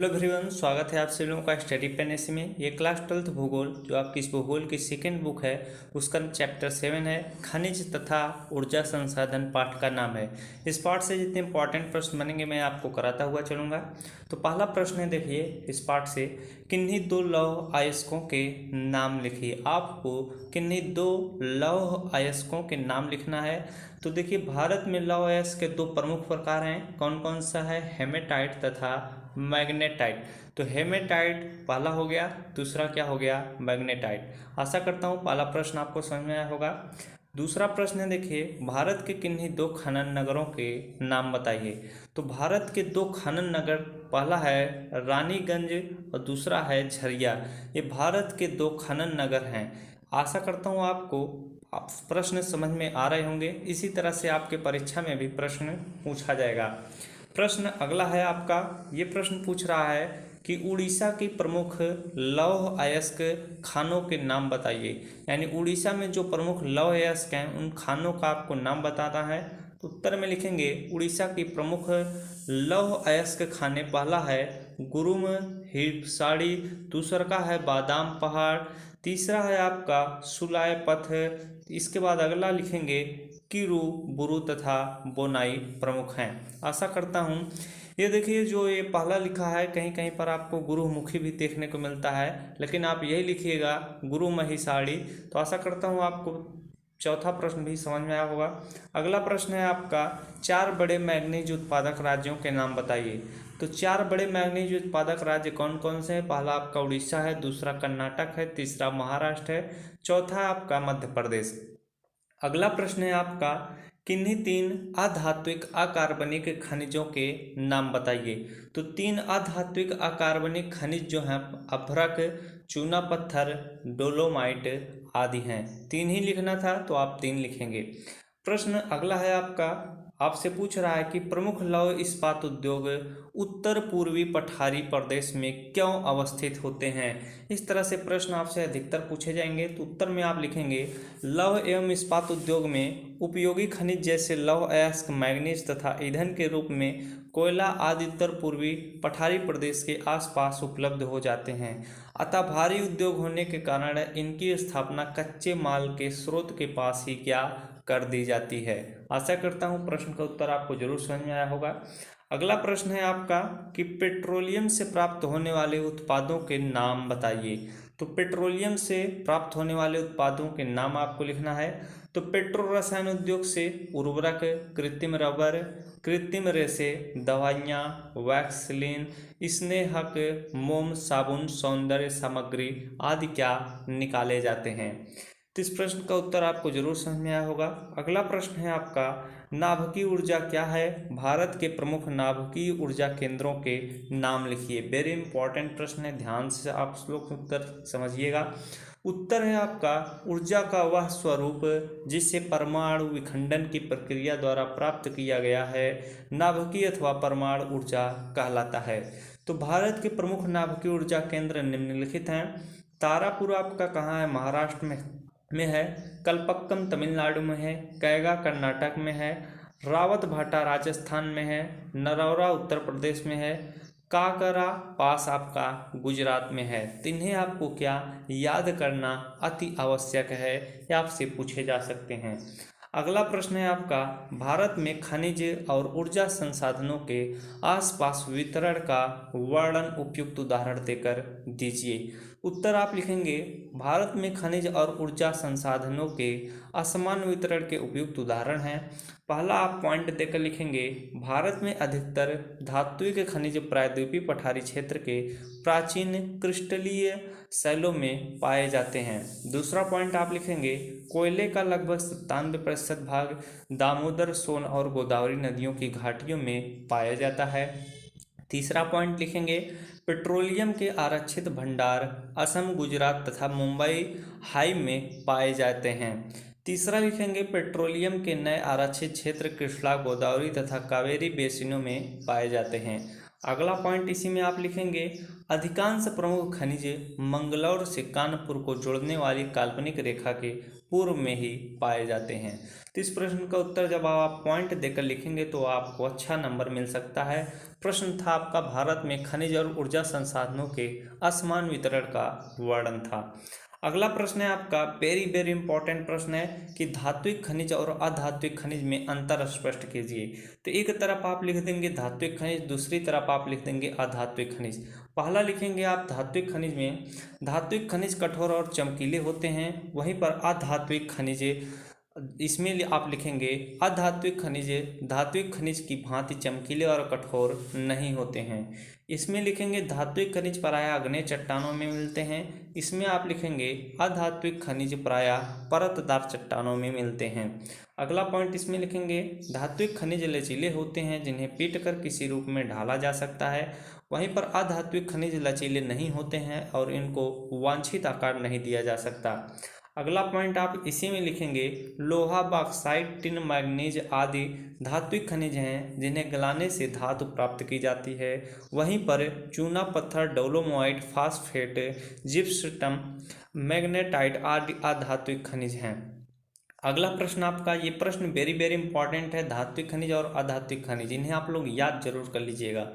Hello everyone, स्वागत है आप सभी लोगों का स्टडी पेन एसी में। ये क्लास 12th भूगोल जो आपकी इस भूगोल की सेकेंड बुक है उसका चैप्टर 7 है। खनिज तथा ऊर्जा संसाधन पाठ का नाम है। इस पाठ से जितने इंपॉर्टेंट प्रश्न बनेंगे मैं आपको कराता हुआ चलूँगा। तो पहला प्रश्न है, देखिए इस पाठ से किन्हीं दो लौह अयस्कों के नाम लिखिए। आपको किन्हीं दो लौह अयस्कों के नाम लिखना है। तो देखिए भारत में लौह अयस्क के दो प्रमुख प्रकार हैं। कौन कौन सा है? हेमेटाइट तथा मैग्नेटाइट। तो हेमेटाइट पहला हो गया, दूसरा क्या हो गया? मैग्नेटाइट। आशा करता हूँ पहला प्रश्न आपको समझ में आया होगा। दूसरा प्रश्न है, देखिए भारत के किन्हीं दो खनन नगरों के नाम बताइए। तो भारत के दो खनन नगर, पहला है रानीगंज और दूसरा है झरिया। ये भारत के दो खनन नगर हैं। आशा करता हूँ आपको प्रश्न समझ में आ रहे होंगे। इसी तरह से आपके परीक्षा में भी प्रश्न पूछा जाएगा। प्रश्न अगला है आपका, ये प्रश्न पूछ रहा है कि उड़ीसा की प्रमुख लौह अयस्क खानों के नाम बताइए। यानी उड़ीसा में जो प्रमुख लौह अयस्क हैं उन खानों का आपको नाम बताना है। तो उत्तर में लिखेंगे उड़ीसा की प्रमुख लौह अयस्क खाने, पहला है गुरुम हिरसाड़ी, दूसरा का है बादाम पहाड़, तीसरा है आपका सुलाय पथ। इसके बाद अगला लिखेंगे किरू, बुरु तथा बोनाई प्रमुख हैं। आशा करता हूँ ये देखिए जो ये पहला लिखा है कहीं कहीं पर आपको गुरुमुखी भी देखने को मिलता है, लेकिन आप यही लिखिएगा गुरु महिसाड़ी। तो आशा करता हूँ आपको चौथा प्रश्न भी समझ में आया होगा। अगला प्रश्न है आपका, चार बड़े मैग्नीज उत्पादक राज्यों के नाम बताइए। तो चार बड़े मैग्नीज उत्पादक राज्य कौन कौन से हैं? पहला आपका उड़ीसा है, दूसरा कर्नाटक है, तीसरा महाराष्ट्र है, चौथा आपका मध्य प्रदेश। अगला प्रश्न है आपका, किन्हीं तीन अधात्विक अकार्बनिक खनिजों के नाम बताइए। तो तीन अधात्विक अकार्बनिक खनिज जो हैं अभ्रक, चूना पत्थर, डोलोमाइट आदि हैं। तीन ही लिखना था तो आप तीन लिखेंगे। प्रश्न अगला है आपका, आपसे पूछ रहा है कि प्रमुख लौह इस्पात उद्योग उत्तर पूर्वी पठारी प्रदेश में क्यों अवस्थित होते हैं। इस तरह से प्रश्न आपसे अधिकतर पूछे जाएंगे। तो उत्तर में आप लिखेंगे लौह एवं इस्पात उद्योग में उपयोगी खनिज जैसे लौह अयस्क, मैग्नीज तथा ईंधन के रूप में कोयला आदि उत्तर पूर्वी पठारी प्रदेश के आसपास उपलब्ध हो जाते हैं। अतः भारी उद्योग होने के कारण इनकी स्थापना कच्चे माल के स्रोत के पास ही क्या कर दी जाती है। आशा करता हूँ प्रश्न का उत्तर आपको जरूर समझ में आया होगा। अगला प्रश्न है आपका कि पेट्रोलियम से प्राप्त होने वाले उत्पादों के नाम बताइए। तो पेट्रोलियम से प्राप्त होने वाले उत्पादों के नाम आपको लिखना है। तो पेट्रो रसायन उद्योग से उर्वरक, कृत्रिम रबर, कृत्रिम रेशे, दवाइयाँ, वैक्सलीन, स्नेहक, मोम, साबुन, सौंदर्य सामग्री आदि क्या निकाले जाते हैं। तो इस प्रश्न का उत्तर आपको जरूर समझ में आया होगा। अगला प्रश्न है आपका, नाभिकीय ऊर्जा क्या है? भारत के प्रमुख नाभिकीय ऊर्जा केंद्रों के नाम लिखिए। वेरी इंपॉर्टेंट प्रश्न है, ध्यान से आप लोग उत्तर समझिएगा। उत्तर है आपका, ऊर्जा का वह स्वरूप जिसे परमाणु विखंडन की प्रक्रिया द्वारा प्राप्त किया गया है नाभिकीय अथवा परमाणु ऊर्जा कहलाता है। तो भारत के प्रमुख नाभिकीय ऊर्जा केंद्र निम्नलिखित हैं। तारापुर आपका कहाँ है? महाराष्ट्र में है। कलपक्कम तमिलनाडु में है। कैगा कर्नाटक में है। रावतभाटा राजस्थान में है। नरौरा उत्तर प्रदेश में है। काकरा पास आपका गुजरात में है। तो इन्हें आपको क्या याद करना अति आवश्यक है, या आपसे पूछे जा सकते हैं। अगला प्रश्न है आपका, भारत में खनिज और ऊर्जा संसाधनों के आसपास वितरण का वर्णन उपयुक्त उदाहरण देकर दीजिए। उत्तर आप लिखेंगे भारत में खनिज और ऊर्जा संसाधनों के असमान वितरण के उपयुक्त उदाहरण हैं। पहला आप पॉइंट देकर लिखेंगे भारत में अधिकतर धात्विक खनिज प्रायद्वीपीय पठारी क्षेत्र के प्राचीन क्रिस्टलीय शैलों में पाए जाते हैं। दूसरा पॉइंट आप लिखेंगे कोयले का लगभग 97% भाग दामोदर, सोन और गोदावरी नदियों की घाटियों में पाया जाता है। तीसरा पॉइंट लिखेंगे पेट्रोलियम के आरक्षित भंडार असम, गुजरात तथा मुंबई हाई में पाए जाते हैं। तीसरा लिखेंगे पेट्रोलियम के नए आरक्षित क्षेत्र कृष्णा, गोदावरी तथा कावेरी बेसिनों में पाए जाते हैं। अगला पॉइंट इसी में आप लिखेंगे, अधिकांश प्रमुख खनिज मंगलौर से कानपुर को जोड़ने वाली काल्पनिक रेखा के पूर्व में ही पाए जाते हैं। तो इस प्रश्न का उत्तर जब आप पॉइंट देकर लिखेंगे तो आपको अच्छा नंबर मिल सकता है। प्रश्न था आपका, भारत में खनिज और ऊर्जा संसाधनों के असमान वितरण का वर्णन था। अगला प्रश्न है आपका, वेरी वेरी इंपॉर्टेंट प्रश्न है कि धात्विक खनिज और अधात्विक खनिज में अंतर स्पष्ट कीजिए। तो एक तरफ आप लिख देंगे धात्विक खनिज, दूसरी तरफ आप लिख देंगे अधात्विक खनिज। पहला लिखेंगे आप धात्विक खनिज में, धात्विक खनिज कठोर और चमकीले होते हैं, वहीं पर अधात्विक खनिज, इसमें आप लिखेंगे अधात्विक खनिज धात्विक खनिज की भांति चमकीले और कठोर नहीं होते हैं। इसमें लिखेंगे धात्विक खनिज प्रायः आग्नेय चट्टानों में मिलते हैं, इसमें आप लिखेंगे अधात्विक खनिज प्रायः परतदार चट्टानों में मिलते हैं। अगला पॉइंट इसमें लिखेंगे, धात्विक खनिज लचीले होते हैं जिन्हें पीटकर किसी रूप में ढाला जा सकता है, वहीं पर अधात्विक खनिज लचीले नहीं होते हैं और इनको वांछित आकार नहीं दिया जा सकता। अगला पॉइंट आप इसी में लिखेंगे, लोहा, बॉक्साइट, टिन, मैग्नीज आदि धात्विक खनिज हैं जिन्हें गलाने से धातु प्राप्त की जाती है, वहीं पर चूना पत्थर, डोलोमाइट, फास्फेट, जिप्सम, मैग्नेटाइट आदि अधात्विक खनिज हैं। अगला प्रश्न आपका, ये प्रश्न वेरी वेरी इंपॉर्टेंट है, धात्विक खनिज और अधात्विक खनिज, इन्हें आप लोग याद जरूर कर लीजिएगा।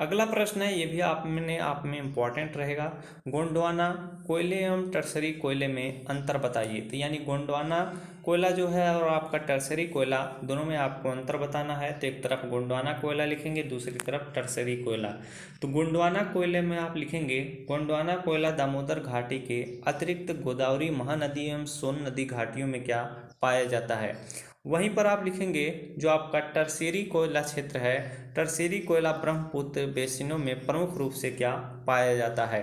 अगला प्रश्न है, ये भी आप में इम्पॉर्टेंट रहेगा, गोंडवाना कोयले एवं टर्सरी कोयले में अंतर बताइए। तो यानी गोंडवाना कोयला जो है और आपका टर्सरी कोयला, दोनों में आपको अंतर बताना है। तो एक तरफ गोंडवाना कोयला लिखेंगे, दूसरी तरफ टर्सरी कोयला। तो गोंडवाना कोयले में आप लिखेंगे, गोंडवाना कोयला दामोदर घाटी के अतिरिक्त गोदावरी महानदी एवं सोन नदी घाटियों में क्या पाया जाता है। वहीं पर आप लिखेंगे जो आपका टर्सेरी कोयला क्षेत्र है, टर्सेरी कोयला ब्रह्मपुत्र बेसिनों में प्रमुख रूप से क्या पाया जाता है।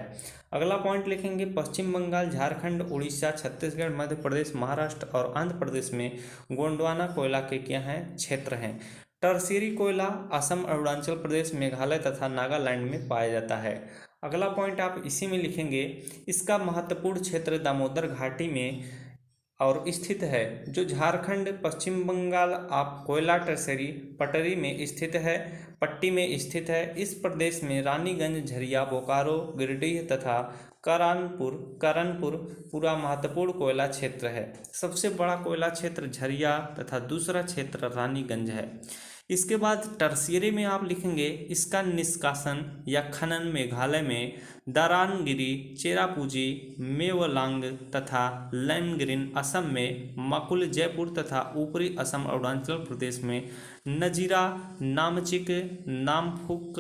अगला पॉइंट लिखेंगे, पश्चिम बंगाल, झारखंड, उड़ीसा, छत्तीसगढ़, मध्य प्रदेश, महाराष्ट्र और आंध्र प्रदेश में गोंडवाना कोयला के क्या हैं क्षेत्र हैं। टर्सेरी कोयला असम, अरुणाचल प्रदेश, मेघालय तथा नागालैंड में पाया जाता है। अगला पॉइंट आप इसी में लिखेंगे, इसका महत्वपूर्ण क्षेत्र दामोदर घाटी में और स्थित है, जो झारखंड, पश्चिम बंगाल आप कोयला टर्सरी पटरी में स्थित है, पट्टी में स्थित है। इस प्रदेश में रानीगंज, झरिया, बोकारो, गिरिडीह तथा करणपुर पूरा महत्वपूर्ण कोयला क्षेत्र है। सबसे बड़ा कोयला क्षेत्र झरिया तथा दूसरा क्षेत्र रानीगंज है। इसके बाद टर्शियरी में आप लिखेंगे, इसका निष्कासन या खनन मेघालय में दारानगिरी, चेरापूंजी, मेवलांग तथा लैमगिरिन, असम में मकुल, जयपुर तथा ऊपरी असम अरुणाचल प्रदेश में नजीरा, नामचिक, नामफुक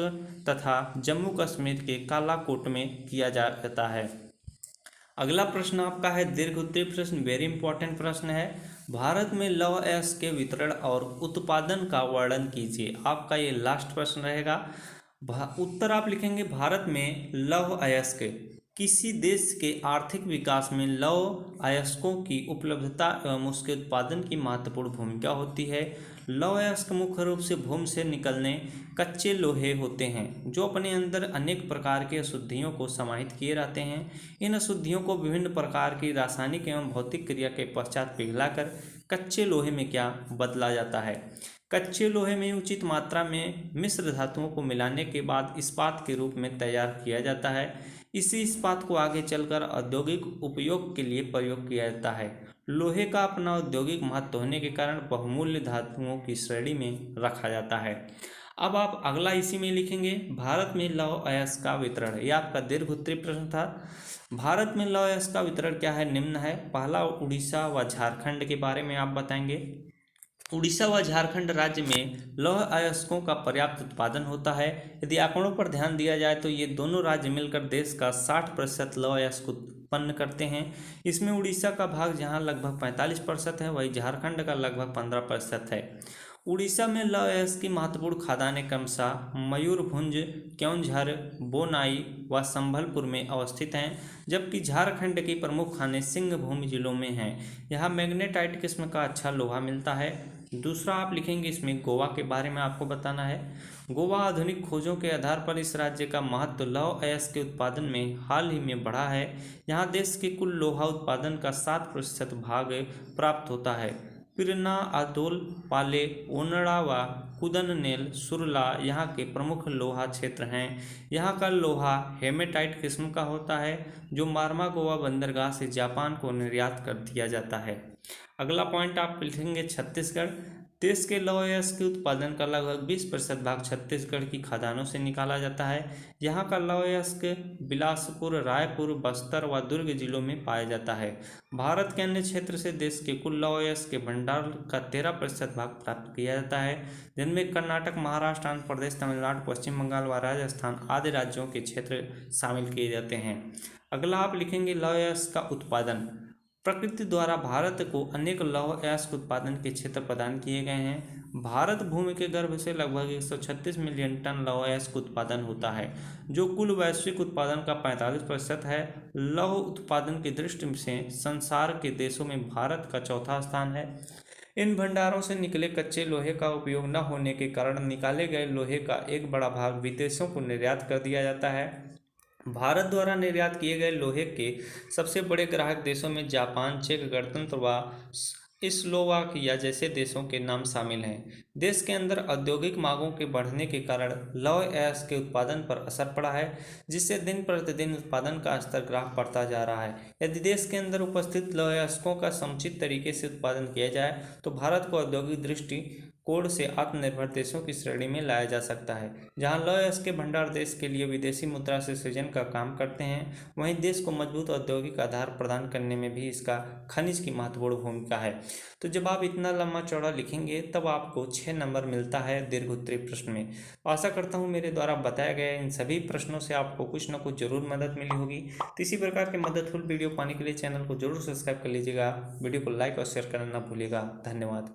तथा जम्मू कश्मीर के कालाकोट में किया जाता है। अगला प्रश्न आपका है दीर्घ उत्तरीय प्रश्न, वेरी इंपॉर्टेंट प्रश्न है, भारत में लौह अयस्क के वितरण और उत्पादन का वर्णन कीजिए। आपका ये लास्ट प्रश्न रहेगा। उत्तर आप लिखेंगे, भारत में लौह अयस्क, किसी देश के आर्थिक विकास में लौह अयस्कों की उपलब्धता एवं उसके उत्पादन की महत्वपूर्ण भूमिका होती है। लौह अयस्क मुख्य रूप से भूमि से निकलने कच्चे लोहे होते हैं, जो अपने अंदर अनेक प्रकार की अशुद्धियों को समाहित किए रहते हैं। इन अशुद्धियों को विभिन्न प्रकार की रासायनिक एवं भौतिक क्रिया के पश्चात पिघलाकर कच्चे लोहे में क्या बदला जाता है। कच्चे लोहे में उचित मात्रा में मिश्र धातुओं को मिलाने के बाद इस्पात के रूप में तैयार किया जाता है। इसी इस्पात को आगे चलकर औद्योगिक उपयोग के लिए प्रयोग किया जाता है। लोहे का अपना औद्योगिक महत्व होने के कारण बहुमूल्य धातुओं की श्रेणी में रखा जाता है। अब आप अगला इसी में लिखेंगे, भारत में लौह अयस्क का वितरण। यह आपका दीर्घ उत्तरीय प्रश्न था। भारत में लौह अयस्क का वितरण क्या है, निम्न है। पहला, उड़ीसा व झारखंड के बारे में आप बताएंगे। उड़ीसा व झारखंड राज्य में लौह अयस्कों का पर्याप्त उत्पादन होता है। यदि आंकड़ों पर ध्यान दिया जाए तो ये दोनों राज्य मिलकर देश का 60% लौह अयस्क उत्पन्न करते हैं। इसमें उड़ीसा का भाग जहां लगभग 45% है, वहीं झारखंड का लगभग 15% है। उड़ीसा में लौह अयस्क की महत्वपूर्ण खदानें क्रमशः मयूरभंज, केओंझर, बोनाई व संभलपुर में अवस्थित हैं, जबकि झारखंड की प्रमुख खानें सिंहभूम जिलों में हैं। यहाँ मैग्नेटाइट किस्म का अच्छा लोहा मिलता है। दूसरा आप लिखेंगे, इसमें गोवा के बारे में आपको बताना है। गोवा आधुनिक खोजों के आधार पर इस राज्य का महत्व लौह अयस्क के उत्पादन में हाल ही में बढ़ा है। यहाँ देश के कुल लोहा उत्पादन का 7% भाग प्राप्त होता है। पिरना आदोल पाले ओनड़ा व कुदननेल सुरला यहाँ के प्रमुख लोहा क्षेत्र हैं। यहाँ का लोहा हेमेटाइट किस्म का होता है जो मार्मागोवा बंदरगाह से जापान को निर्यात कर दिया जाता है। अगला पॉइंट आप लिखेंगे छत्तीसगढ़। देश के लौह अयस्क के उत्पादन का लगभग 20% भाग छत्तीसगढ़ की खदानों से निकाला जाता है। यहाँ का लौह अयस्क बिलासपुर, रायपुर, बस्तर व दुर्ग जिलों में पाया जाता है। भारत के अन्य क्षेत्र से देश के कुल लौह अयस्क के भंडार का 13% भाग प्राप्त किया जाता है, जिनमें कर्नाटक, महाराष्ट्र, आंध्र प्रदेश, तमिलनाडु, पश्चिम बंगाल व राजस्थान आदि राज्यों के क्षेत्र शामिल किए जाते हैं। अगला आप लिखेंगे लौह अयस्क का उत्पादन। प्रकृति द्वारा भारत को अनेक लौह अयस्क उत्पादन के क्षेत्र प्रदान किए गए हैं। भारत भूमि के गर्भ से लगभग 136 मिलियन टन लौह अयस्क उत्पादन होता है, जो कुल वैश्विक उत्पादन का 45% है। लौह उत्पादन की दृष्टि से संसार के देशों में भारत का चौथा स्थान है। इन भंडारों से निकले कच्चे लोहे का उपयोग न होने के कारण निकाले गए लोहे का एक बड़ा भाग विदेशों को निर्यात कर दिया जाता है। भारत द्वारा निर्यात किए गए लोहे के सबसे बड़े ग्राहक देशों में जापान, चेक गणतंत्र व स्लोवाकिया जैसे देशों के नाम शामिल हैं। देश के अंदर औद्योगिक मांगों के बढ़ने के कारण लौह अयस्क के उत्पादन पर असर पड़ा है, जिससे दिन प्रतिदिन उत्पादन का स्तर ग्राफ बढ़ता जा रहा है। यदि देश के अंदर उपस्थित लौह अयस्कों का समुचित तरीके से उत्पादन किया जाए तो भारत को औद्योगिक दृष्टिकोण से आत्मनिर्भर देशों की श्रेणी में लाया जा सकता है। जहां लौह अयस्क के भंडार देश के लिए विदेशी मुद्रा से सृजन का काम करते हैं, वहीं देश को मजबूत औद्योगिक आधार प्रदान करने में भी इसका खनिज की महत्वपूर्ण भूमिका है। तो जब आप इतना लंबा चौड़ा लिखेंगे तब आपको 6 नंबर मिलता है दीर्घ उत्तरीय प्रश्न में। आशा करता हूँ मेरे द्वारा बताया गया इन सभी प्रश्नों से आपको कुछ न कुछ जरूर मदद मिली होगी। तो इसी प्रकार के मददफुल वीडियो पाने के लिए चैनल को जरूर सब्सक्राइब कर लीजिएगा। वीडियो को लाइक और शेयर करना ना भूलिएगा। धन्यवाद।